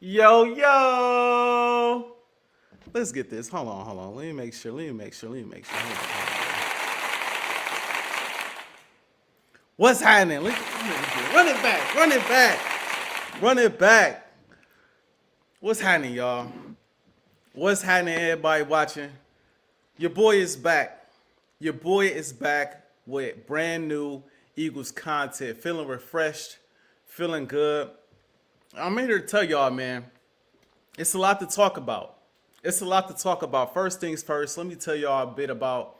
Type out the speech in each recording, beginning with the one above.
Yo, yo. Let's get this. Hold on. Let me make sure. What's happening? Run it back. What's happening, y'all? What's happening, everybody watching? Your boy is back. With brand new Eagles content. Feeling refreshed, feeling good. I'm here to tell y'all, man, it's a lot to talk about. First things first, let me tell y'all a bit about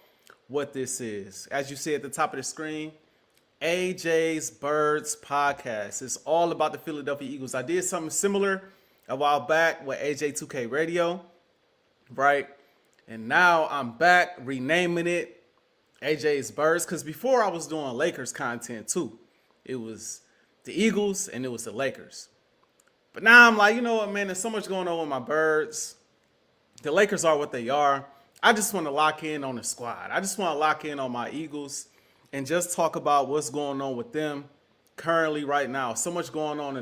what this is. As you see at the top of the screen, AJ's Birds podcast. It's all about the Philadelphia Eagles. I did something similar a while back with AJ 2K Radio, right? And now I'm back renaming it AJ's Birds, because before I was doing Lakers content too. It was the Eagles and it was the Lakers. But now I'm like, you know what, man, there's so much going on with my Birds. The Lakers are what they are. I just want to lock in on the squad. I just want to lock in on my Eagles and just talk about what's going on with them currently right now. So much going on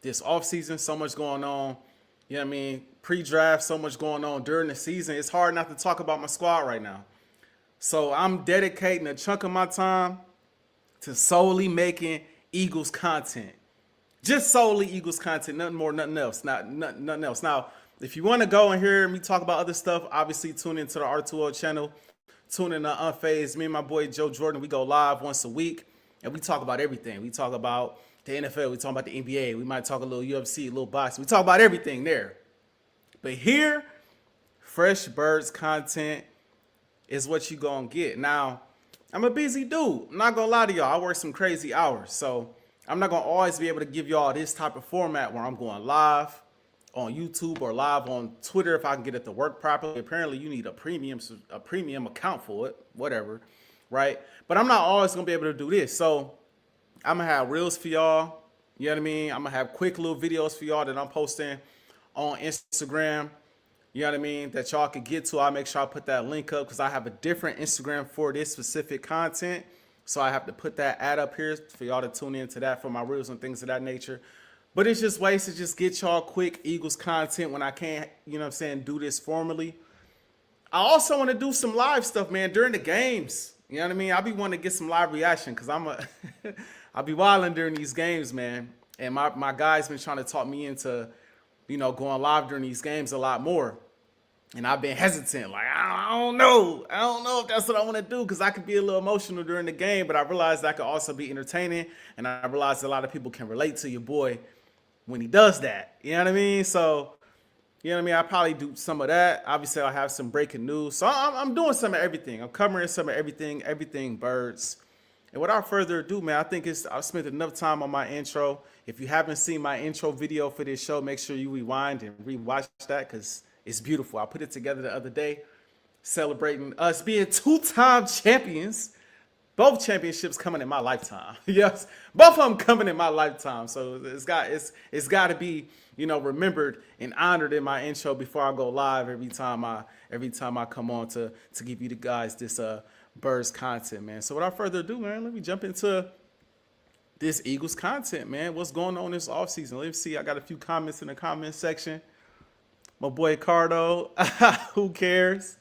this offseason, so much going on, you know what I mean, pre-draft, so much going on during the season. It's hard not to talk about my squad right now. So I'm dedicating a chunk of my time to solely making Eagles content. Just solely Eagles content, nothing more, nothing else. Nothing else. Now, if you want to go and hear me talk about other stuff, obviously tune into the R2O channel. Tune in to Unfazed. Me and my boy Joe Jordan, we go live once a week, and we talk about everything. We talk about the NFL. We talk about the NBA. We might talk a little UFC, a little boxing. We talk about everything there. But here, fresh Birds content is what you gonna get. Now, I'm a busy dude. I'm not gonna lie to y'all. I work some crazy hours, so I'm not gonna always be able to give y'all this type of format where I'm going live on YouTube or live on Twitter if I can get it to work properly. Apparently, you need a premium account for it, whatever, right? But I'm not always gonna be able to do this. So I'm gonna have reels for y'all. You know what I mean? I'm gonna have quick little videos for y'all that I'm posting on Instagram. You know what I mean? That y'all can get to. I'll make sure I put that link up because I have a different Instagram for this specific content. So I have to put that ad up here for y'all to tune into that for my reels and things of that nature. But it's just ways to just get y'all quick Eagles content when I can't, you know what I'm saying, do this formally. I also want to do some live stuff, man, during the games. You know what I mean? I'll be wanting to get some live reaction because I'll be wilding during these games, man. And my guys been trying to talk me into, you know, going live during these games a lot more. And I've been hesitant, like, I don't know if that's what I want to do, because I could be a little emotional during the game, but I realized that could also be entertaining, and I realized a lot of people can relate to your boy when he does that. You know what I mean? So, you know what I mean? I probably do some of that. Obviously, I'll have some breaking news. So I'm doing some of everything. I'm covering some of everything Birds. And without further ado, man, I think I've spent enough time on my intro. If you haven't seen my intro video for this show, make sure you rewind and rewatch that, because it's beautiful. I put it together the other day, celebrating us being two-time champions. Both championships coming in my lifetime. Yes, both of them coming in my lifetime. So it's got to be, you know, remembered and honored in my intro before I go live every time I come on to give you the guys this Birds content, man. So without further ado, man, let me jump into this Eagles content, man. What's going on this offseason? Let me see. I got a few comments in the comment section. My boy Cardo, who cares?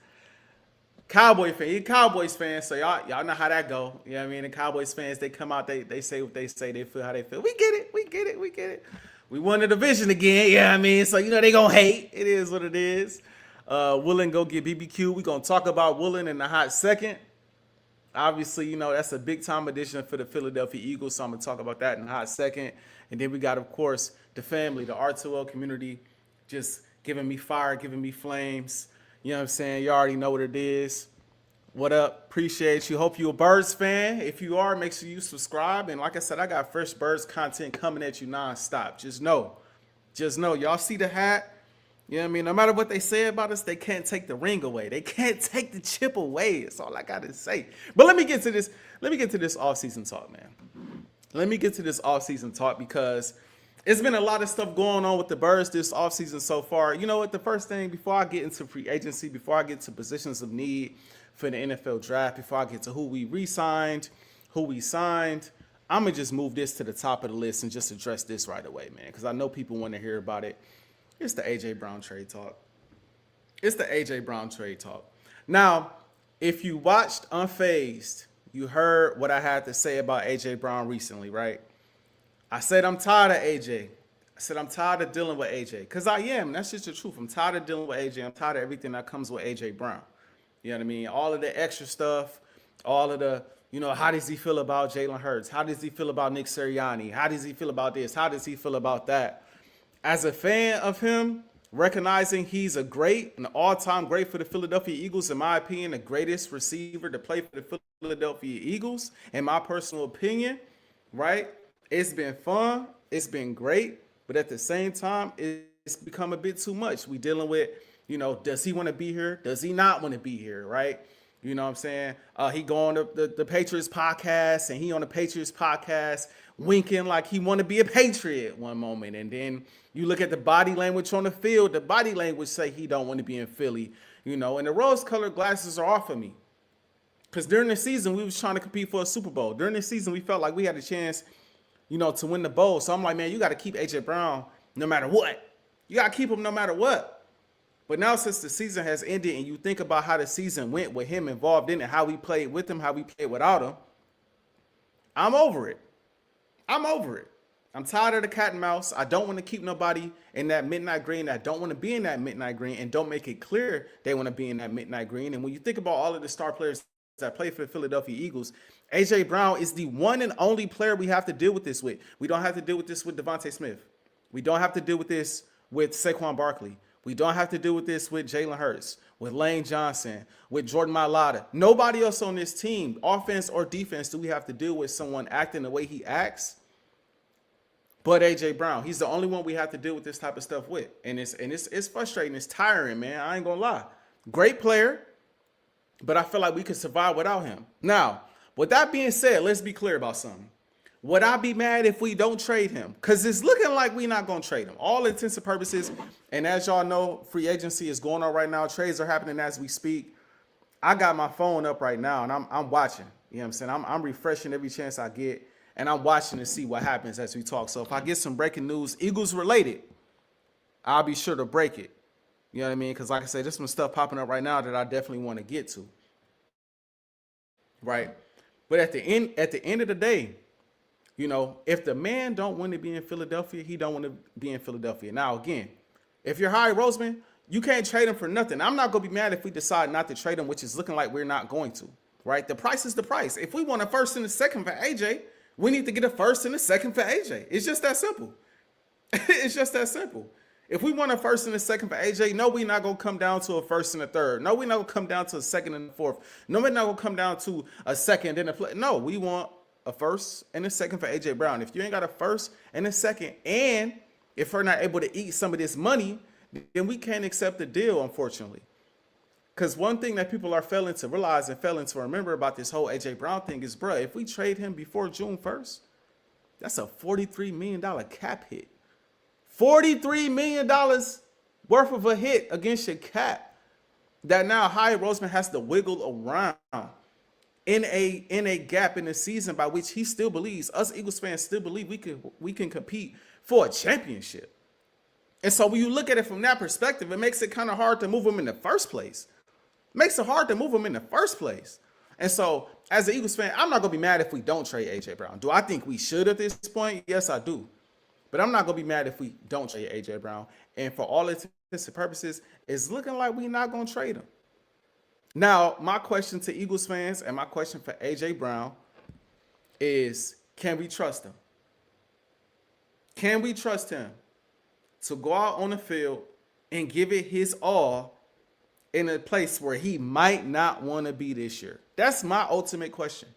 Cowboy fan, he a Cowboys fan, so y'all know how that go. You know what I mean? The Cowboys fans, they come out, they say what they say, they feel how they feel. We get it. We won the division again, you know what I mean? So, you know, they gonna hate. It is what it is. Woolen go get BBQ. We gonna talk about Woolen in a hot second. Obviously, you know, that's a big time addition for the Philadelphia Eagles, so I'm gonna talk about that in a hot second. And then we got, of course, the family, the R2L community, just giving me fire, giving me flames. You know what I'm saying? You already know what it is. What up? Appreciate you. Hope you a Birds fan. If you are, make sure you subscribe. And like I said, I got fresh Birds content coming at you nonstop. Just know. Y'all see the hat? You know what I mean? No matter what they say about us, they can't take the ring away. They can't take the chip away. That's all I got to say. But let me get to this offseason talk, man. Let me get to this offseason talk because it's been a lot of stuff going on with the Birds this offseason so far. You know what? The first thing, before I get into free agency, before I get to positions of need for the NFL draft, before I get to who we re-signed, who we signed, I'm going to just move this to the top of the list and just address this right away, man, because I know people want to hear about it. It's the A.J. Brown trade talk. It's the A.J. Brown trade talk. Now, if you watched Unfazed, you heard what I had to say about A.J. Brown recently, right? I said I'm tired of A.J. I said I'm tired of dealing with A.J. Because I am. That's just the truth. I'm tired of dealing with A.J. I'm tired of everything that comes with A.J. Brown. You know what I mean? All of the extra stuff, all of the, how does he feel about Jalen Hurts? How does he feel about Nick Sirianni? How does he feel about this? How does he feel about that? As a fan of him, recognizing he's an all-time great for the Philadelphia Eagles, in my opinion, the greatest receiver to play for the Philadelphia Eagles, in my personal opinion, right? It's been fun. It's been great. But at the same time, it's become a bit too much. We dealing with, does he want to be here? Does he not want to be here, right? You know what I'm saying? He go on the Patriots podcast, and he on the Patriots podcast winking like he want to be a Patriot one moment. And then you look at the body language on the field. The body language say he don't want to be in Philly, and the rose-colored glasses are off of me. Because during the season, we was trying to compete for a Super Bowl. During the season, we felt like we had a chance, to win the bowl. So I'm like, man, you got to keep A.J. Brown no matter what. You got to keep him no matter what. But now since the season has ended and you think about how the season went with him involved in it, how we played with him, how we played without him, I'm over it. I'm tired of the cat and mouse. I don't want to keep nobody in that midnight green that don't want to be in that midnight green and don't make it clear they want to be in that midnight green. And when you think about all of the star players that play for the Philadelphia Eagles, A.J. Brown is the one and only player we have to deal with this with. We don't have to deal with this with Devontae Smith. We don't have to deal with this with Saquon Barkley. We don't have to deal with this with Jalen Hurts, with Lane Johnson, with Jordan Mailata. Nobody else on this team, offense or defense, do we have to deal with someone acting the way he acts but A.J. Brown. He's the only one we have to deal with this type of stuff with. And it's frustrating. It's tiring, man. I ain't going to lie. Great player, but I feel like we could survive without him. Now, with that being said, let's be clear about something. Would I be mad if we don't trade him? Because it's looking like we're not going to trade him. All intents and purposes. And as y'all know, free agency is going on right now. Trades are happening as we speak. I got my phone up right now, and I'm watching. You know what I'm saying? I'm refreshing every chance I get, and I'm watching to see what happens as we talk. So if I get some breaking news, Eagles related, I'll be sure to break it. You know what I mean? Because like I said, there's some stuff popping up right now that I definitely want to get to. Right? But at the end of the day, if the man don't want to be in Philadelphia, he don't want to be in Philadelphia. Now, again, if you're Howie Roseman, you can't trade him for nothing. I'm not going to be mad if we decide not to trade him, which is looking like we're not going to, right? The price is the price. If we want a first and a second for AJ, we need to get a first and a second for AJ. It's just that simple. It's just that simple. If we want a first and a second for AJ, no, we're not going to come down to a first and a third. No, we're not going to come down to a second and a fourth. No, we're not going to come down to a second and a play. No, we want a first and a second for A.J. Brown. If you ain't got a first and a second, and if we're not able to eat some of this money, then we can't accept the deal, unfortunately. Because one thing that people are failing to realize and failing to remember about this whole A.J. Brown thing is, bruh, if we trade him before June 1st, that's a $43 million cap hit. $43 million worth of a hit against your cap that now Howie Roseman has to wiggle around in a gap in the season by which he still believes, us Eagles fans still believe we can compete for a championship. And so when you look at it from that perspective, it makes it kind of hard to move him in the first place. It makes it hard to move him in the first place. And so as an Eagles fan, I'm not going to be mad if we don't trade A.J. Brown. Do I think we should at this point? Yes, I do. But I'm not going to be mad if we don't trade A.J. Brown. And for all intents and purposes, it's looking like we're not going to trade him. Now, my question to Eagles fans and my question for A.J. Brown is, can we trust him? Can we trust him to go out on the field and give it his all in a place where he might not want to be this year? That's my ultimate question.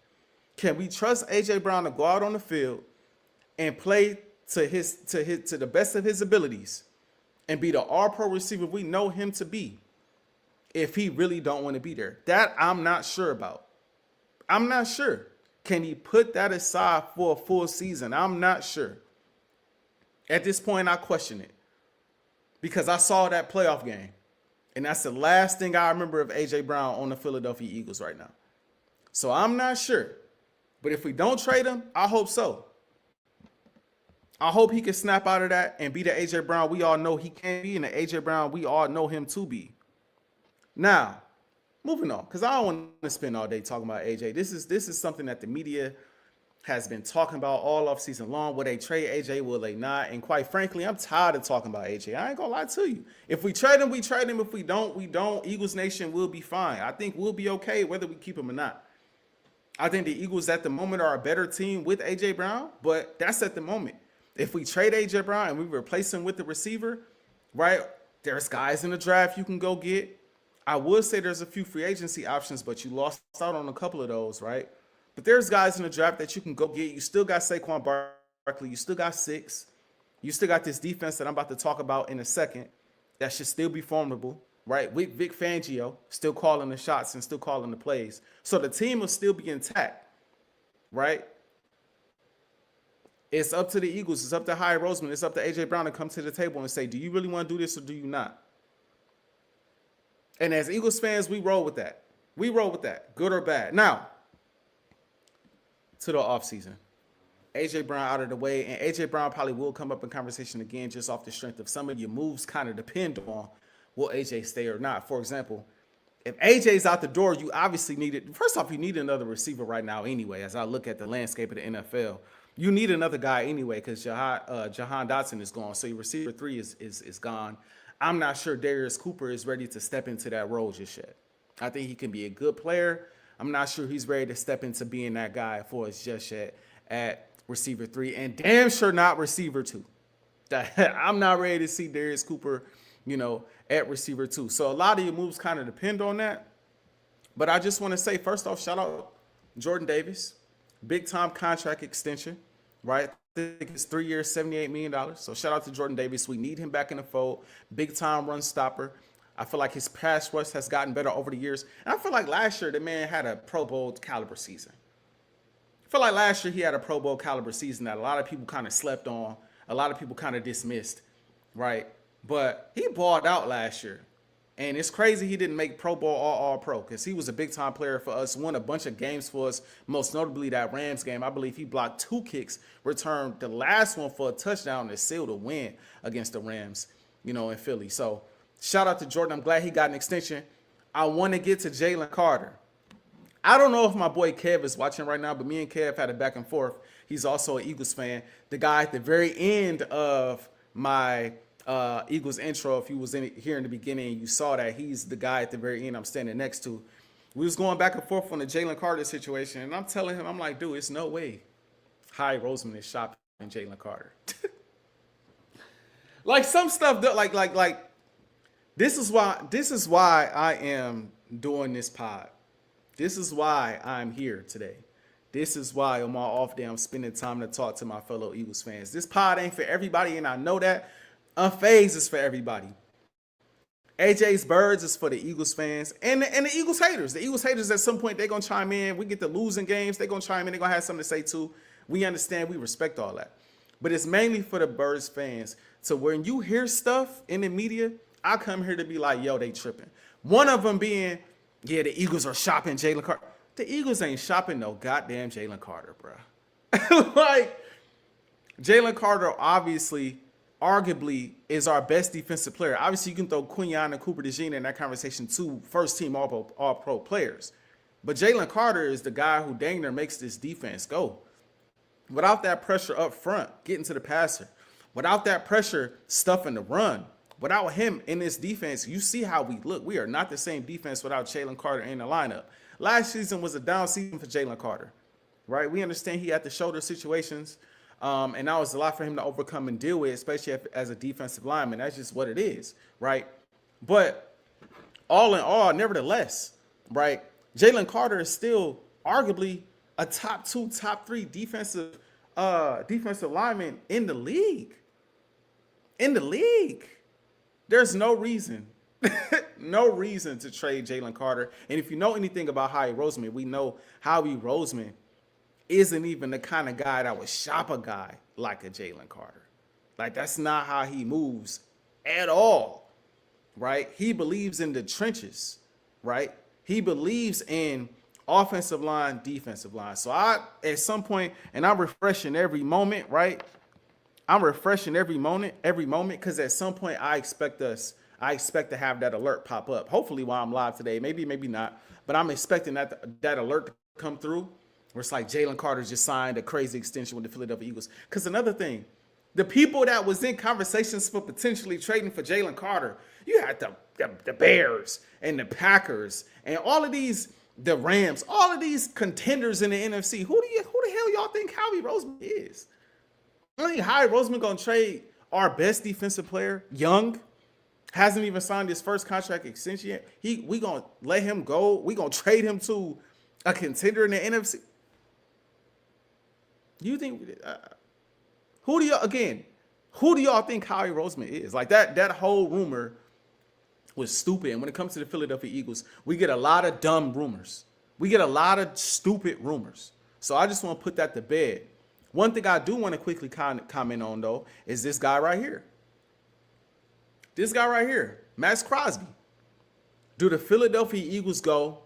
Can we trust A.J. Brown to go out on the field and play to the best of his abilities and be the all-pro receiver we know him to be if he really don't want to be there? That I'm not sure about. I'm not sure. Can he put that aside for a full season? I'm not sure. At this point, I question it because I saw that playoff game, and that's the last thing I remember of A.J. Brown on the Philadelphia Eagles right now. So I'm not sure. But if we don't trade him, I hope so. I hope he can snap out of that and be the AJ Brown we all know he can be, and the AJ Brown we all know him to be. Now, moving on, because I don't want to spend all day talking about AJ. This is something that the media has been talking about all off season long. Will they trade AJ? Will they not? And quite frankly, I'm tired of talking about AJ. I ain't gonna lie to you. If we trade him, we trade him. If we don't, we don't. Eagles Nation will be fine. I think we'll be okay whether we keep him or not. I think the Eagles at the moment are a better team with AJ Brown, but that's at the moment. If we trade AJ Brown and we replace him with the receiver, right? There's guys in the draft you can go get. I would say there's a few free agency options, but you lost out on a couple of those, right? But there's guys in the draft that you can go get. You still got Saquon Barkley. You still got Six. You still got this defense that I'm about to talk about in a second that should still be formidable, right? With Vic Fangio still calling the shots and still calling the plays. So the team will still be intact, right? It's up to the Eagles. It's up to Ajae Roseman. It's up to AJ Brown to come to the table and say, do you really want to do this or do you not? And as Eagles fans, we roll with that. We roll with that, good or bad. Now, to the offseason. AJ Brown out of the way, and AJ Brown probably will come up in conversation again just off the strength of some of your moves kind of depend on will AJ stay or not. For example, if AJ's out the door, you obviously need it. First off, you need another receiver right now anyway, as I look at the landscape of the NFL. You need another guy anyway because Jahan Dotson is gone. So your receiver 3 is gone. I'm not sure Darius Cooper is ready to step into that role just yet. I think he can be a good player. I'm not sure he's ready to step into being that guy for us just yet at receiver 3, and damn sure not receiver 2. I'm not ready to see Darius Cooper, at receiver 2. So a lot of your moves kind of depend on that. But I just want to say, first off, shout out Jordan Davis, big time contract extension, right? I think it's 3 years, $78 million. So shout out to Jordan Davis. We need him back in the fold. Big time run stopper. I feel like his pass rush has gotten better over the years. And I feel like last year the man had a Pro Bowl caliber season. I feel like last year he had a Pro Bowl caliber season that a lot of people kind of slept on. A lot of people kind of dismissed, right? But he balled out last year. And it's crazy he didn't make Pro Bowl or All-Pro because he was a big-time player for us, won a bunch of games for us, most notably that Rams game. I believe he blocked 2 kicks, returned the last one for a touchdown to seal the win against the Rams, in Philly. So shout out to Jordan. I'm glad he got an extension. I want to get to Jalen Carter. I don't know if my boy Kev is watching right now, but me and Kev had a back and forth. He's also an Eagles fan. The guy at the very end of my Eagles intro, if you was here in the beginning, you saw that he's the guy at the very end I'm standing next to. We was going back and forth on the Jalen Carter situation, and I'm telling him, I'm like, dude, it's no way Ajae Roseman is shopping Jalen Carter. Like some stuff that like this is why I am doing this pod. This is why I'm here today. This is why on my off day I'm spending time to talk to my fellow Eagles fans. This pod ain't for everybody, and I know that. Unfazed is for everybody. AJ's Birds is for the Eagles fans and the Eagles haters. The Eagles haters at some point, they're going to chime in. We get the losing games. They're going to chime in. They're going to have something to say too. We understand. We respect all that. But it's mainly for the Birds fans. So when you hear stuff in the media, I come here to be like, yo, they tripping. One of them being, yeah, the Eagles are shopping Jalen Carter. The Eagles ain't shopping no goddamn Jalen Carter, bro. Like, Jalen Carter obviously, arguably, is our best defensive player. Obviously, you can throw Quinyon and Cooper DeJean in that conversation, 2 first-team all-pro players. But Jalen Carter is the guy who dang near makes this defense go. Without that pressure up front, getting to the passer, without that pressure stuffing the run, without him in this defense, you see how we look. We are not the same defense without Jalen Carter in the lineup. Last season was a down season for Jalen Carter, right? We understand he had the shoulder situations, and that was a lot for him to overcome and deal with, especially as a defensive lineman. That's just what it is, right? But all in all, nevertheless, right, Jalen Carter is still arguably a top 2, top 3 defensive lineman in the league. In the league. There's no reason, no reason to trade Jalen Carter. And if you know anything about Ajae Roseman, we know Ajae Roseman isn't even the kind of guy that would shop a guy like a Jalen Carter. Like, that's not how he moves at all, right? He believes in the trenches, right? He believes in offensive line, defensive line. So I, at some point, and I'm refreshing every moment, right? I'm refreshing every moment, because at some point I expect to have that alert pop up. Hopefully while I'm live today, maybe not, but I'm expecting that alert to come through, where it's like Jalen Carter just signed a crazy extension with the Philadelphia Eagles. Because another thing, the people that was in conversations for potentially trading for Jalen Carter, you had the Bears and the Packers and all of these, the Rams, all of these contenders in the NFC. Who the hell y'all think Howie Roseman is? I think Howie Roseman gonna trade our best defensive player, Young, hasn't even signed his first contract extension yet. We gonna let him go. We gonna trade him to a contender in the NFC. You think? Who do y'all think Howie Roseman is? Like that whole rumor was stupid. And when it comes to the Philadelphia Eagles, we get a lot of dumb rumors. We get a lot of stupid rumors. So I just want to put that to bed. One thing I do want to quickly comment on, though, is this guy right here. This guy right here, Max Crosby. Do the Philadelphia Eagles go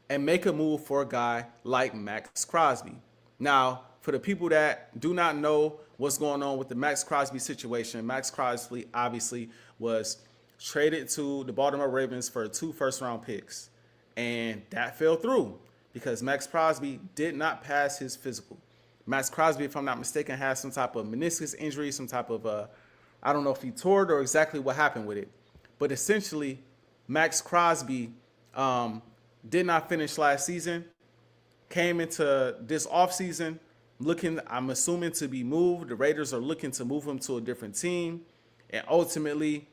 and make a move for a guy like Max Crosby? Now, for the people that do not know what's going on with the Max Crosby situation, Max Crosby obviously was traded to the Baltimore Ravens for 2 first-round picks. And that fell through because Max Crosby did not pass his physical. Max Crosby, if I'm not mistaken, has some type of meniscus injury, some type of, I don't know if he tore it or exactly what happened with it. But essentially, Max Crosby did not finish last season, came into this offseason looking, I'm assuming, to be moved. The Raiders are looking to move him to a different team. And ultimately,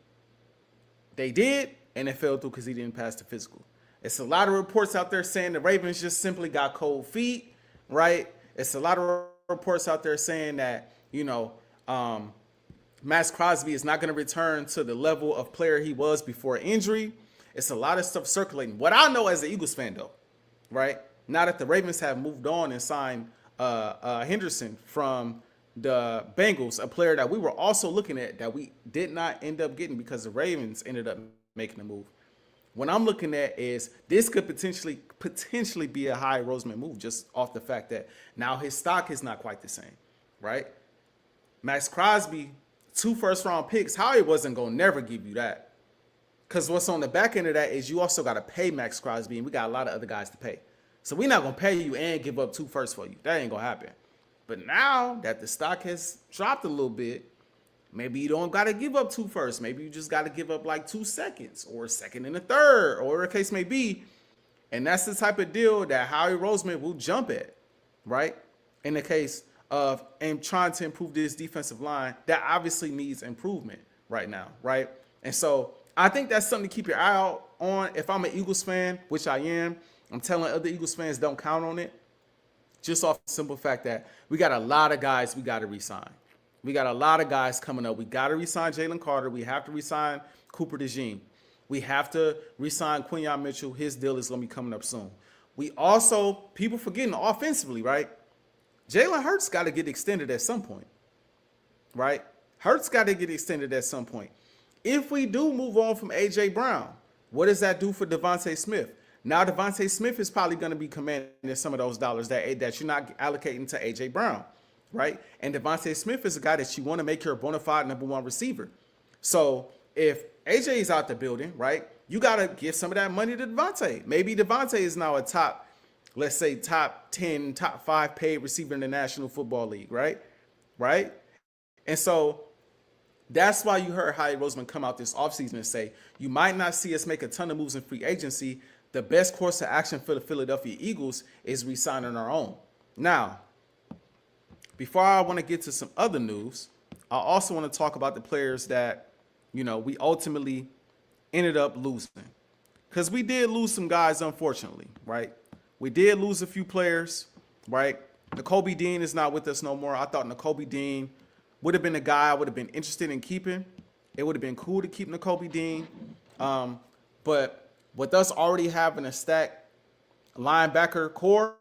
they did, and it fell through because he didn't pass the physical. It's a lot of reports out there saying the Ravens just simply got cold feet, right? It's a lot of reports out there saying that, Max Crosby is not going to return to the level of player he was before injury. It's a lot of stuff circulating. What I know as an Eagles fan, though, right, now that the Ravens have moved on and signed Henderson from the Bengals, a player that we were also looking at that we did not end up getting because the Ravens ended up making a move. What I'm looking at is this could potentially be a Howie Roseman move, just off the fact that now his stock is not quite the same, right? Max Crosby, 2 first-round picks, Howie wasn't going to never give you that. Because what's on the back end of that is you also got to pay Max Crosby, and we got a lot of other guys to pay. So we're not going to pay you and give up 2 firsts for you. That ain't going to happen. But now that the stock has dropped a little bit, maybe you don't got to give up 2 firsts. Maybe you just got to give up like 2 seconds or a second and a third, or whatever the case may be. And that's the type of deal that Howie Roseman will jump at, right? In the case of trying to improve this defensive line that obviously needs improvement right now, right? And so I think that's something to keep your eye out on. If I'm an Eagles fan, which I am, I'm telling other Eagles fans don't count on it, just off the simple fact that we got a lot of guys we got to re-sign. We got a lot of guys coming up. We got to re-sign Jalen Carter. We have to re-sign Cooper DeJean. We have to re-sign Quinyon Mitchell. His deal is going to be coming up soon. We also, people forgetting offensively, right? Jalen Hurts got to get extended at some point, right? Hurts got to get extended at some point. If we do move on from A.J. Brown, what does that do for Devontae Smith? Now Devontae Smith is probably going to be commanding some of those dollars that you're not allocating to A.J. Brown, right? And Devontae Smith is a guy that you want to make your bona fide number 1 receiver. So if A.J. is out the building, right, you got to give some of that money to Devontae. Maybe Devontae is now a top 10, top 5 paid receiver in the National Football League, right? Right? And so that's why you heard Howie Roseman come out this offseason and say, you might not see us make a ton of moves in free agency. The best course of action for the Philadelphia Eagles is re-signing our own. Now, before I want to get to some other news, I also want to talk about the players that, we ultimately ended up losing. Because we did lose some guys, unfortunately, right? We did lose a few players, right? Nakobe Dean is not with us no more. I thought Nakobe Dean would have been a guy I would have been interested in keeping. It would have been cool to keep Nakobe Dean. But with us already having a stacked linebacker core,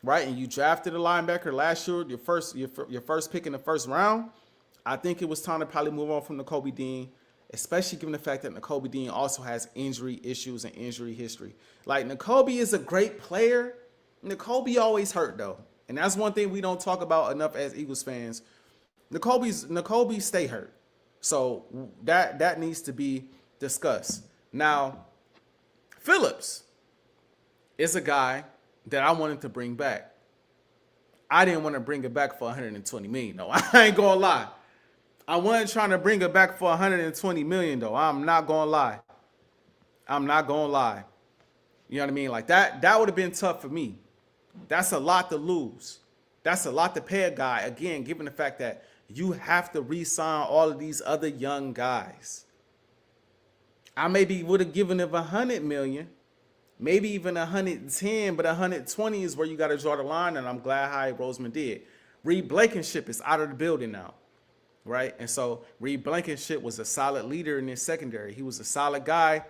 right, and you drafted a linebacker last year, your first pick in the first round, I think it was time to probably move on from Nakobe Dean, especially given the fact that Nakobe Dean also has injury issues and injury history. Like, Nakobe is a great player, N'Kobe always hurt though, and that's one thing we don't talk about enough as Eagles fans. N'Kobe stay hurt, so that needs to be discussed. Now, Phillips is a guy that I wanted to bring back. I didn't want to bring it back for 120 million though. I ain't gonna lie. I wasn't trying to bring it back for 120 million though. I'm not gonna lie. I'm not gonna lie. You know what I mean? Like that would have been tough for me. That's a lot to lose. That's a lot to pay a guy. Again, given the fact that you have to re-sign all of these other young guys. I maybe would have given him 100 million, maybe even 110, but 120 is where you got to draw the line, and I'm glad Howie Roseman did. Reed Blankenship is out of the building now, right? And so Reed Blankenship was a solid leader in his secondary. He was a solid guy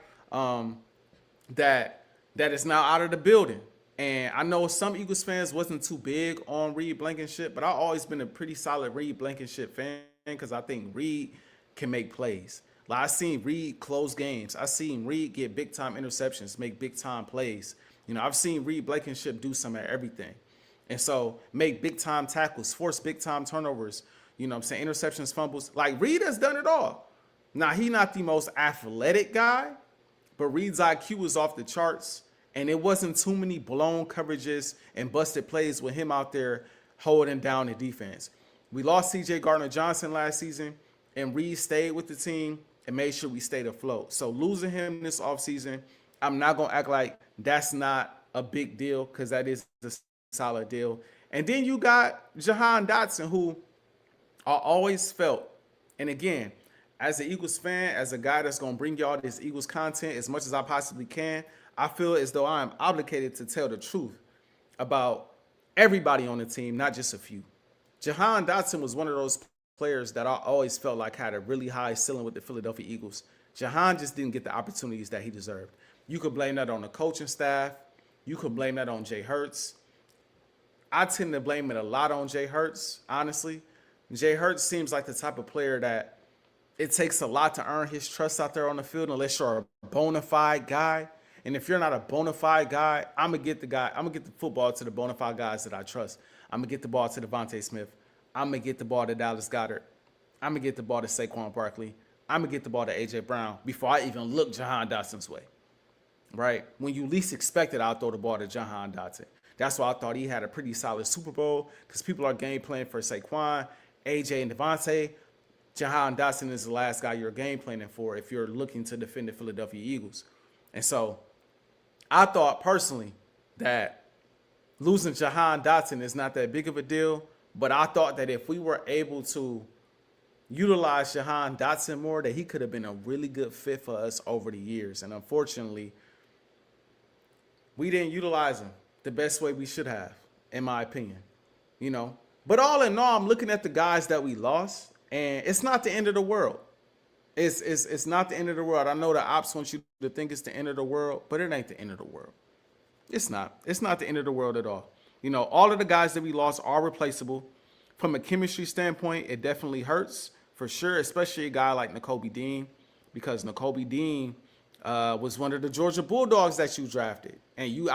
that is now out of the building. And I know some Eagles fans wasn't too big on Reed Blankenship, but I've always been a pretty solid Reed Blankenship fan because I think Reed can make plays. Like I seen Reed close games. I seen Reed get big time interceptions, make big time plays. You know, I've seen Reed Blankenship do some of everything. And so make big time tackles, force big time turnovers, you know what I'm saying, interceptions, fumbles. Like Reed has done it all. Now, he not the most athletic guy, but Reed's IQ is off the charts. And it wasn't too many blown coverages and busted plays with him out there holding down the defense. We lost C.J. Gardner-Johnson last season, and Reed stayed with the team and made sure we stayed afloat. So losing him this offseason, I'm not going to act like that's not a big deal because that is a solid deal. And then you got Jahan Dotson, who I always felt, and again, as an Eagles fan, as a guy that's going to bring y'all this Eagles content as much as I possibly can, I feel as though I am obligated to tell the truth about everybody on the team, not just a few. Jahan Dotson was one of those players that I always felt like had a really high ceiling with the Philadelphia Eagles. Jahan just didn't get the opportunities that he deserved. You could blame that on the coaching staff. You could blame that on Jay Hurts. I tend to blame it a lot on Jay Hurts, honestly. Jay Hurts seems like the type of player that it takes a lot to earn his trust out there on the field unless you're a bona fide guy. And if you're not a bona fide guy, I'm going to get the football to the bona fide guys that I trust. I'm going to get the ball to Devontae Smith. I'm going to get the ball to Dallas Goedert. I'm going to get the ball to Saquon Barkley. I'm going to get the ball to A.J. Brown before I even look Jahan Dotson's way, right? When you least expect it, I'll throw the ball to Jahan Dotson. That's why I thought he had a pretty solid Super Bowl because people are game planning for Saquon, A.J., and Devontae. Jahan Dotson is the last guy you're game planning for if you're looking to defend the Philadelphia Eagles. And so I thought personally that losing Jahan Dotson is not that big of a deal, but I thought that if we were able to utilize Jahan Dotson more, that he could have been a really good fit for us over the years. And unfortunately, we didn't utilize him the best way we should have, in my opinion. You know, but all in all, I'm looking at the guys that we lost, and it's not the end of the world. It's not the end of the world. I know the ops want you to think it's the end of the world, but it ain't the end of the world. It's not. It's not the end of the world at all. You know, all of the guys that we lost are replaceable. From a chemistry standpoint, it definitely hurts for sure, especially a guy like N'Kobe Dean, because N'Kobe Dean was one of the Georgia Bulldogs that you drafted. And you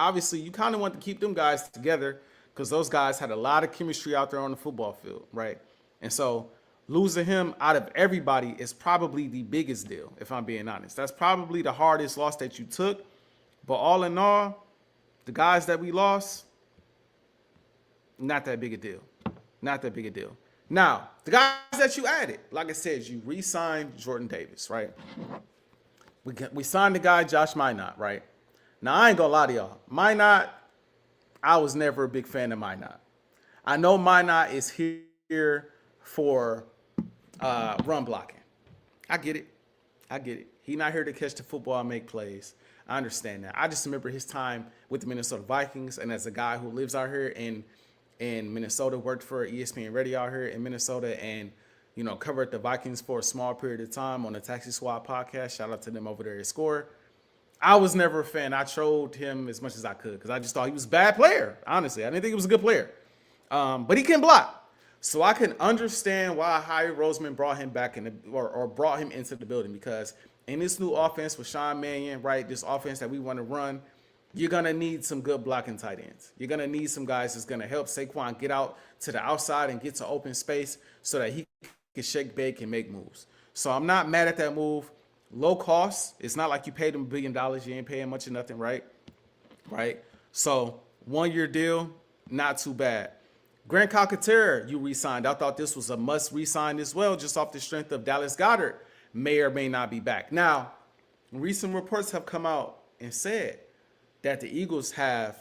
kind of want to keep them guys together because those guys had a lot of chemistry out there on the football field, right? And so losing him out of everybody is probably the biggest deal, if I'm being honest. That's probably the hardest loss that you took. But all in all, the guys that we lost, not that big a deal. Not that big a deal. Now, the guys that you added, like I said, you re-signed Jordan Davis, right? We signed the guy Josh Minot, right? Now, I ain't gonna lie to y'all. Minot, I was never a big fan of Minot. I know Minot is here for run blocking. I get it. He not here to catch the football and make plays. I understand that. I just remember his time with the Minnesota Vikings, and as a guy who lives out here in Minnesota, worked for ESPN Radio out here in Minnesota, and you know, covered the Vikings for a small period of time on the Taxi Squad podcast. Shout out to them over there at Score. I was never a fan. I trolled him as much as I could because I just thought he was a bad player. Honestly, I didn't think he was a good player, but he can block. So I can understand why Howie Roseman brought him back or brought him into the building, because in this new offense with Sean Mannion, right, this offense that we want to run, you're going to need some good blocking tight ends. You're going to need some guys that's going to help Saquon get out to the outside and get to open space so that he can shake, bake, and make moves. So I'm not mad at that move. Low cost. It's not like you paid him $1 billion. You ain't paying much of nothing, right? Right? So 1 year deal, not too bad. Grant Calcaterra, you re-signed. I thought this was a must re-sign as well, just off the strength of Dallas Goedert may or may not be back. Now, recent reports have come out and said that the Eagles have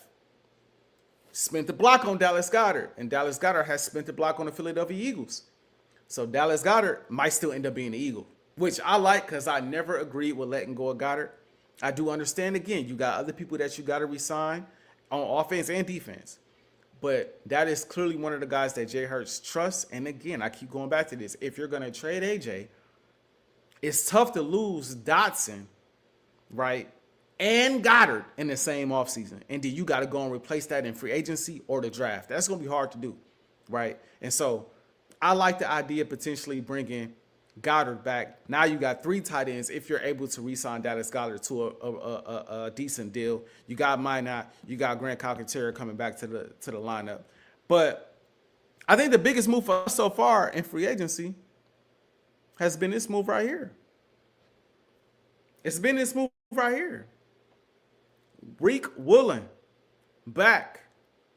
spent the block on Dallas Goedert, and Dallas Goedert has spent the block on the Philadelphia Eagles. So Dallas Goedert might still end up being the Eagle, which I like because I never agreed with letting go of Goddard. I do understand, again, you got other people that you got to re-sign on offense and defense. But that is clearly one of the guys that Jay Hurts trusts. And again, I keep going back to this. If you're going to trade AJ, it's tough to lose Dotson, right, and Goddard in the same offseason. And then you got to go and replace that in free agency or the draft. That's going to be hard to do, right? And so I like the idea of potentially bringing Goddard back. Now you got 3 tight ends if you're able to re-sign Dallas Goedert to a decent deal. You got Minot, you got Grant Calcaterra coming back to the lineup. But I think the biggest move for us so far in free agency has been this move right here. It's been this move right here. Reek Woolen back.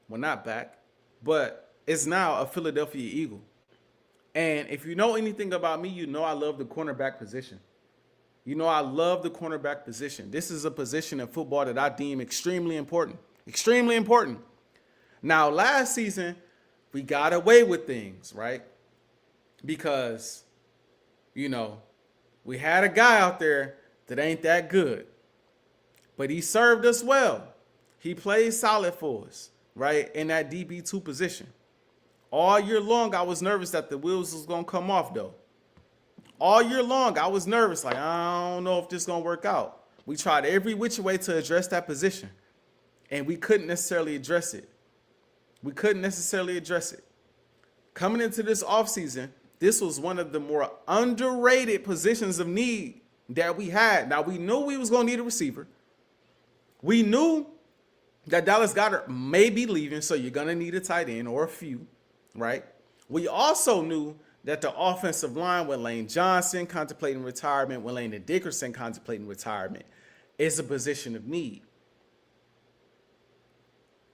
Well, not back, but is now a Philadelphia Eagle. And if you know anything about me, you know I love the cornerback position. You know I love the cornerback position. This is a position in football that I deem extremely important. Extremely important. Now, last season, we got away with things, right? Because, you know, we had a guy out there that ain't that good. But he served us well. He played solid for us, right, in that DB2 position. All year long, I was nervous that the wheels was going to come off, though. All year long, I was nervous. Like, I don't know if this is going to work out. We tried every which way to address that position, and we couldn't necessarily address it. Coming into this offseason, this was one of the more underrated positions of need that we had. Now, we knew we was going to need a receiver. We knew that Dallas Goedert may be leaving, so you're going to need a tight end or a few. Right? We also knew that the offensive line with Lane Johnson contemplating retirement, with Lane Dickerson contemplating retirement, is a position of need.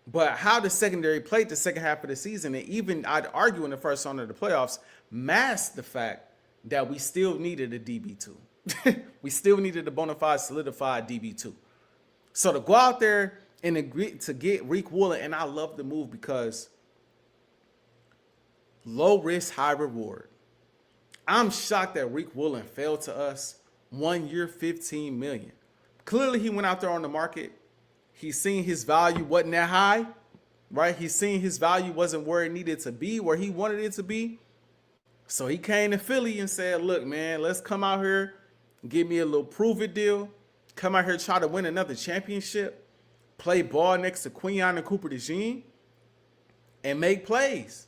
But how the secondary played the second half of the season, and even I'd argue in the first round of the playoffs, masked the fact that we still needed a DB2. We still needed a bona fide, solidified DB2. So to go out there and agree to get Reek Woolen, and I love the move because low risk, high reward. I'm shocked that Reek Woolen fell to us 1 year, $15 million. Clearly, he went out there on the market. He's seen his value wasn't that high, right? He's seen his value wasn't where it needed to be, where he wanted it to be. So he came to Philly and said, look, man, let's come out here, give me a little prove-it deal. Come out here, try to win another championship. Play ball next to Quinyon and Cooper DeJean and make plays.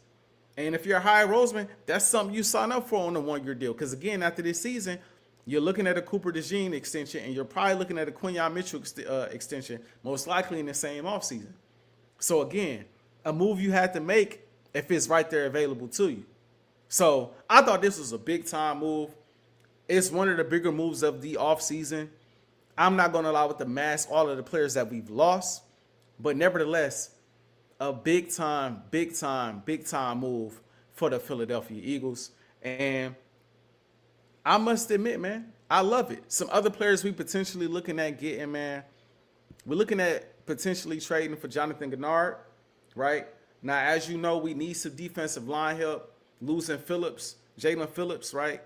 And if you're a High Roseman, that's something you sign up for on a 1 year deal. Because again, after this season, you're looking at a Cooper DeJean extension, and you're probably looking at a Quinyon Mitchell extension, most likely in the same offseason. So again, a move you had to make if it's right there available to you. So I thought this was a big time move. It's one of the bigger moves of the offseason. I'm not going to allow it to mask all of the players that we've lost, but nevertheless, a big time move for the Philadelphia Eagles. And I must admit, man, I love it. Some other players we potentially looking at getting, man. We're looking at potentially trading for Jonathan Gennard, right? Now, as you know, we need some defensive line help. Losing Jalen Phillips, right?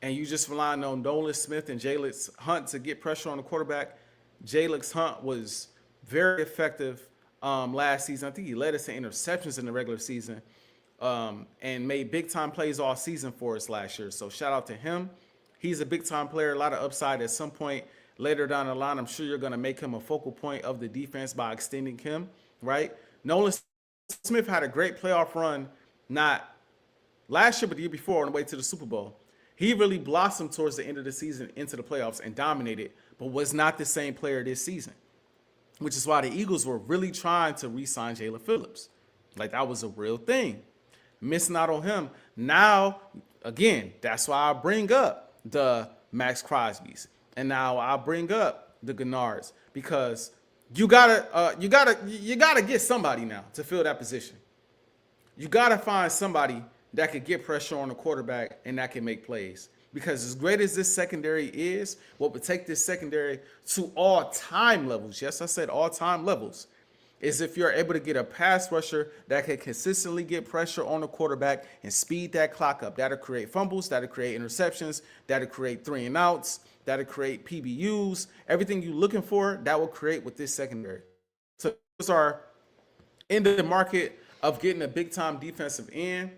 And you just relying on Nolan Smith and Jalen Hunt to get pressure on the quarterback. Jalen Hunt was very effective last season. I think he led us to interceptions in the regular season and made big-time plays all season for us last year. So shout out to him. He's a big-time player, a lot of upside at some point later down the line. I'm sure you're going to make him a focal point of the defense by extending him, right? Nolan Smith had a great playoff run, not last year, but the year before on the way to the Super Bowl. He really blossomed towards the end of the season into the playoffs and dominated, but was not the same player this season. which is why the Eagles were really trying to re-sign Jalen Phillips. Like that was a real thing. Missing out on him. Now, again, that's why I bring up the Max Crosby's. And now I bring up the Gennards because you gotta get somebody now to fill that position. You gotta find somebody that could get pressure on the quarterback and that can make plays. Because as great as this secondary is, what would take this secondary to all-time levels, yes, I said all-time levels, is if you're able to get a pass rusher that can consistently get pressure on the quarterback and speed that clock up. That'll create fumbles, that'll create interceptions, that'll create 3-and-outs, that'll create PBUs. Everything you're looking for, that will create with this secondary. So those are in the market of getting a big-time defensive end,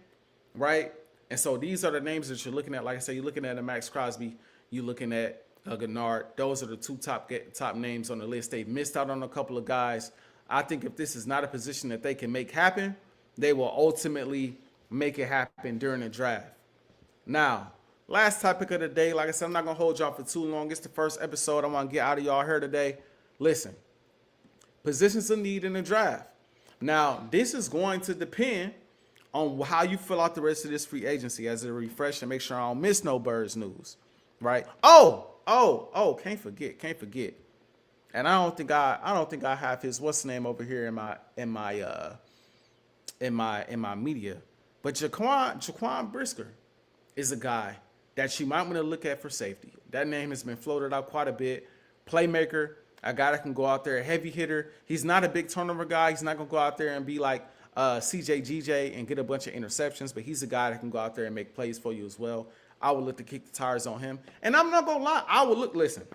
right? And so these are the names that you're looking at. Like I said, you're looking at a Max Crosby, you're looking at a Gennard. Those are the two top names on the list. They've missed out on a couple of guys. I think if this is not a position that they can make happen, they will ultimately make it happen during the draft. Now, last topic of the day, like I said, I'm not going to hold y'all for too long. It's the first episode I want to get out of y'all here today. Listen, positions of need in the draft. Now, this is going to depend on how you fill out the rest of this free agency as a refresh and make sure I don't miss no Birds news, right? Can't forget. And I don't think I have his what's the name over here in my media. But Jaquan Brisker is a guy that you might want to look at for safety. That name has been floated out quite a bit. Playmaker, a guy that can go out there, a heavy hitter. He's not a big turnover guy. He's not gonna go out there and be like CJ and get a bunch of interceptions, but he's a guy that can go out there and make plays for you as well. I would look to kick the tires on him. And I'm not gonna lie, listen.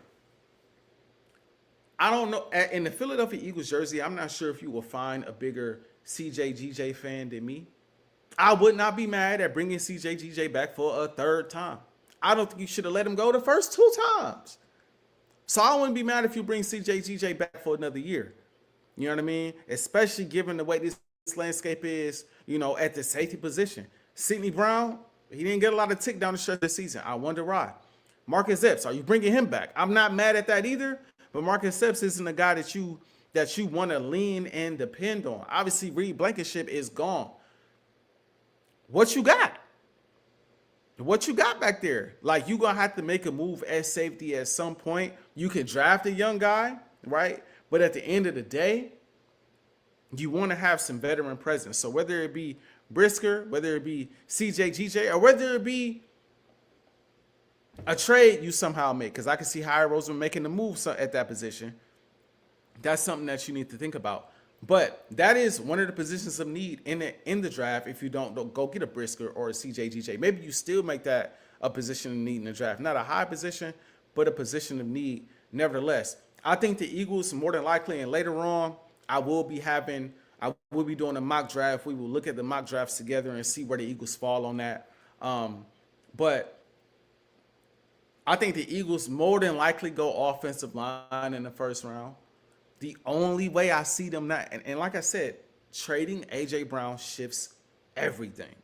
I don't know. In the Philadelphia Eagles jersey, I'm not sure if you will find a bigger CJ fan than me. I would not be mad at bringing CJ back for a third time. I don't think you should have let him go the first 2 times. So I wouldn't be mad if you bring CJ back for another year. You know what I mean? Especially given the way this landscape is, at the safety position. Sidney Brown, he didn't get a lot of tick down the stretch this season. I wonder why. Marcus Epps, are you bringing him back? I'm not mad at that either. But Marcus Epps isn't a guy that you want to lean and depend on. Obviously, Reed Blankenship is gone. What you got? What you got back there? Like, you're going to have to make a move at safety at some point. You can draft a young guy, right? But at the end of the day, you want to have some veteran presence. So whether it be Brisker, whether it be CJ, or whether it be a trade you somehow make, because I can see Hire Roseman making the move at that position. That's something that you need to think about. But that is one of the positions of need in the draft. If you don't go get a Brisker or a CJ, maybe you still make that a position of need in the draft. Not a high position, but a position of need nevertheless. I think the Eagles more than likely, and later on, I will be doing a mock draft. We will look at the mock drafts together and see where the Eagles fall on that. But I think the Eagles more than likely go offensive line in the first round. The only way I see them not, and like I said, trading Ajae Brown shifts everything.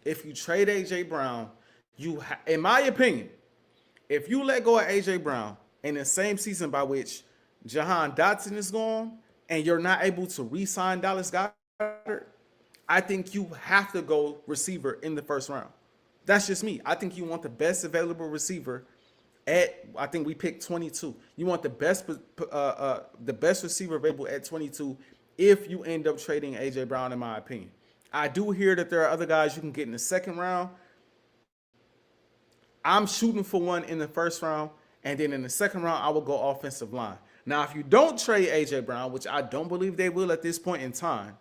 If you trade Ajae Brown, in my opinion, if you let go of Ajae Brown in the same season by which Jahan Dotson is gone, and you're not able to re-sign Dallas Goedert, I think you have to go receiver in the first round. That's just me. I think you want the best available receiver I think we picked 22. You want the best receiver available at 22 if you end up trading Ajae Brown, in my opinion. I do hear that there are other guys you can get in the second round. I'm shooting for one in the first round, and then in the second round, I will go offensive line. Now, if you don't trade Ajae Brown, which I don't believe they will at this point in time,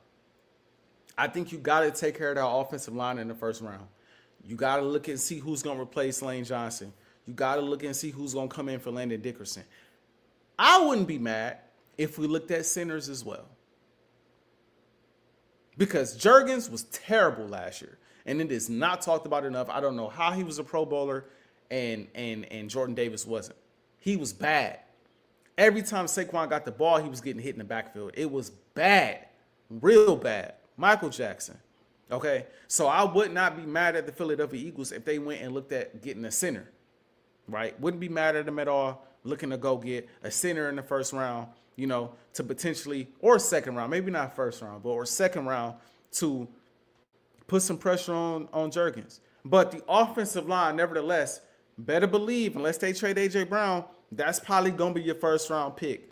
I think you got to take care of that offensive line in the first round. You got to look and see who's going to replace Lane Johnson. You got to look and see who's going to come in for Landon Dickerson. I wouldn't be mad if we looked at centers as well. Because Juergens was terrible last year, and it is not talked about enough. I don't know how he was a Pro Bowler and Jordan Davis wasn't. He was bad. Every time Saquon got the ball, he was getting hit in the backfield. It was bad, real bad. Michael Jackson. Okay, so I would not be mad at the Philadelphia Eagles if they went and looked at getting a center, right? Wouldn't be mad at them at all, looking to go get a center in the first round to potentially, or second round, maybe not first round, but or second round to put some pressure on Jergens. But the offensive line, nevertheless, better believe, unless they trade AJ Brown, that's probably going to be your first round pick.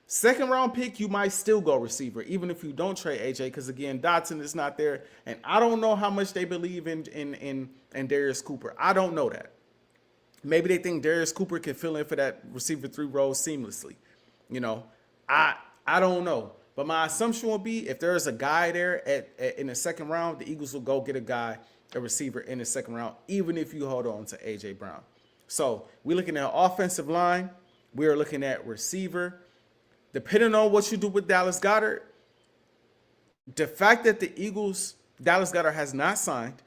Second round pick, you might still go receiver, even if you don't trade AJ, because again, Dotson is not there, and I don't know how much they believe in Darius Cooper. I don't know that. Maybe they think Darius Cooper can fill in for that receiver 3 role seamlessly. I don't know. But my assumption will be if there's a guy there in the second round, the Eagles will go get a receiver in the second round, even if you hold on to AJ Brown. So we're looking at offensive line. We're looking at receiver. Depending on what you do with Dallas Goedert, the fact that Dallas Goedert has not signed,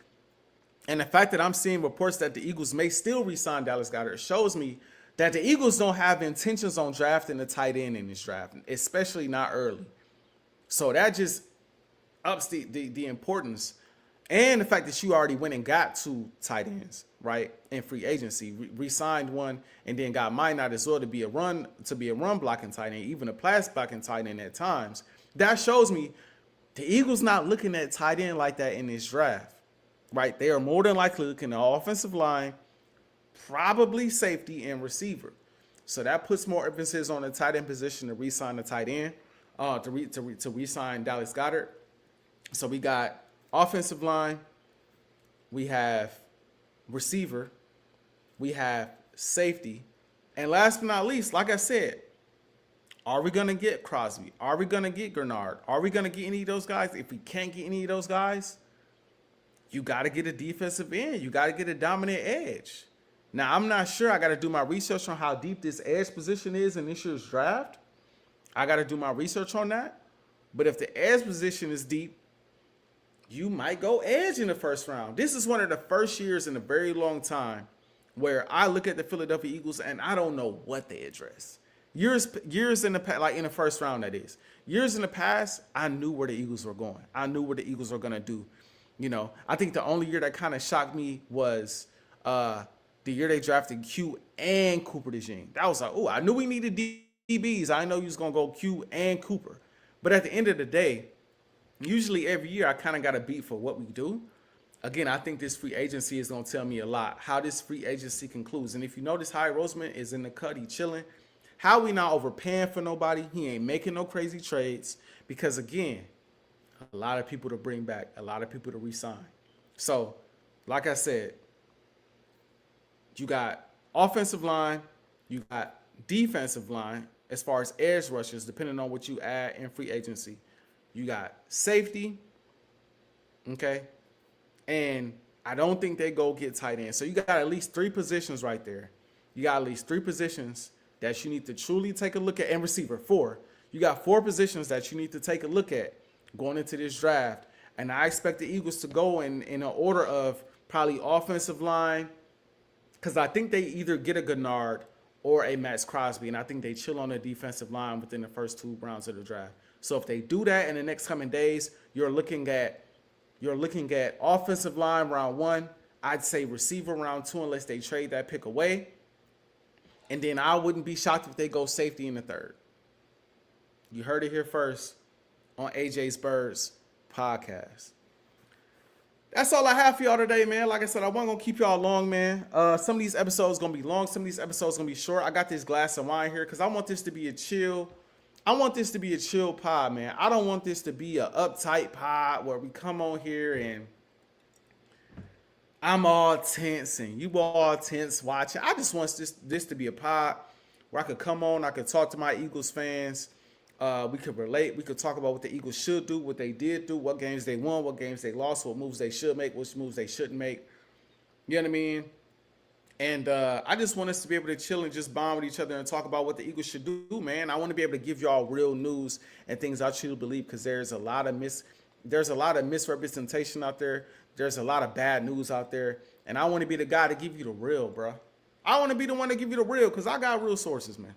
and the fact that I'm seeing reports that the Eagles may still re-sign Dallas Goedert shows me that the Eagles don't have intentions on drafting a tight end in this draft, especially not early. So that just ups the importance. And the fact that you already went and got 2 tight ends, right, in free agency, re-signed one, and then got Minot as well to be a run blocking tight end, even a pass blocking tight end at times. That shows me the Eagles not looking at tight end like that in this draft, right? They are more than likely looking at offensive line, probably safety and receiver. So that puts more emphasis on the tight end position to re-sign the tight end, to re-sign Dallas Goedert. So we got offensive line, we have receiver, we have safety, and last but not least, like I said, are we going to get Crosby? Are we going to get Gernard? Are we going to get any of those guys? If we can't get any of those guys, you got to get a defensive end. You got to get a dominant edge. Now, I'm not sure. I got to do my research on how deep this edge position is in this year's draft. I got to do my research on that. But if the edge position is deep, you might go edge in the first round. This is one of the first years in a very long time where I look at the Philadelphia Eagles and I don't know what they address. Years in the past, like in the first round, that is. Years in the past, I knew where the Eagles were going. I knew what the Eagles were going to do. I think the only year that kind of shocked me was the year they drafted Q and Cooper DeJean. That was like, oh, I knew we needed DBs. I know you was going to go Q and Cooper. But at the end of the day, usually every year I kind of got a beat for what we do. Again, I think this free agency is going to tell me a lot, how this free agency concludes. And if you notice, Howie Roseman is in the cut. He chilling. How we not overpaying for nobody? He ain't making no crazy trades because, again, a lot of people to bring back, a lot of people to re-sign. So, like I said, you got offensive line, you got defensive line as far as edge rushers, depending on what you add in free agency. You got safety, okay? And I don't think they go get tight end. So you got at least 3 positions right there. You got at least 3 positions that you need to truly take a look at. And receiver, 4. You got 4 positions that you need to take a look at going into this draft. And I expect the Eagles to go in an order of probably offensive line, because I think they either get a Gennard or a Max Crosby, and I think they chill on the defensive line within the first 2 rounds of the draft. So if they do that in the next coming days, you're looking at offensive line round 1. I'd say receiver round 2 unless they trade that pick away. And then I wouldn't be shocked if they go safety in the 3rd. You heard it here first on AJ's Birds podcast. That's all I have for y'all today, man. Like I said, I wasn't going to keep y'all long, man. Some of these episodes going to be long. Some of these episodes going to be short. I got this glass of wine here because I want this to be a chill. I want this to be a chill pod, man. I don't want this to be an uptight pod where we come on here and I'm all tense and you all tense watching. I just want this to be a pod where I could come on, I could talk to my Eagles fans. We could relate. We could talk about what the Eagles should do, what they did do, what games they won, what games they lost, what moves they should make, which moves they shouldn't make. You know what I mean? And I just want us to be able to chill and just bond with each other and talk about what the Eagles should do, man. I want to be able to give y'all real news and things I truly believe, because there's a lot of misrepresentation out there. There's a lot of bad news out there. And I want to be the guy to give you the real, bro. I want to be the one to give you the real, because I got real sources, man.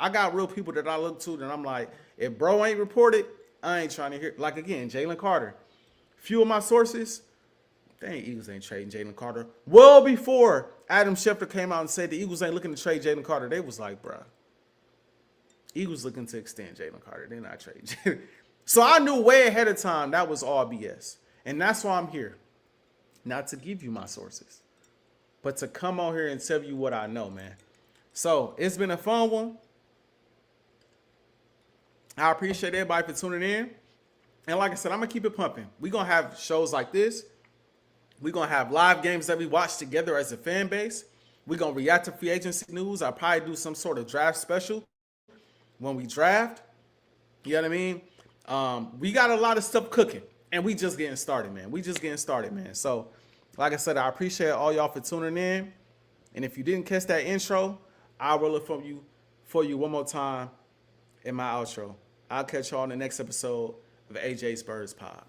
I got real people that I look to that I'm like, if bro ain't reported, I ain't trying to hear. Like, again, Jalen Carter. Few of my sources, Eagles ain't trading Jalen Carter. Well before Adam Schefter came out and said the Eagles ain't looking to trade Jalen Carter, they was like, bruh, Eagles looking to extend Jalen Carter. They're not trading. So I knew way ahead of time that was all BS. And that's why I'm here. Not to give you my sources, but to come on here and tell you what I know, man. So it's been a fun one. I appreciate everybody for tuning in. And like I said, I'm going to keep it pumping. We're going to have shows like this. We're going to have live games that we watch together as a fan base. We're going to react to free agency news. I'll probably do some sort of draft special when we draft. You know what I mean? We got a lot of stuff cooking. And we just getting started, man. We just getting started, man. So, like I said, I appreciate all y'all for tuning in. And if you didn't catch that intro, I'll roll it for you one more time in my outro. I'll catch y'all on the next episode of AJ Spurs Pod.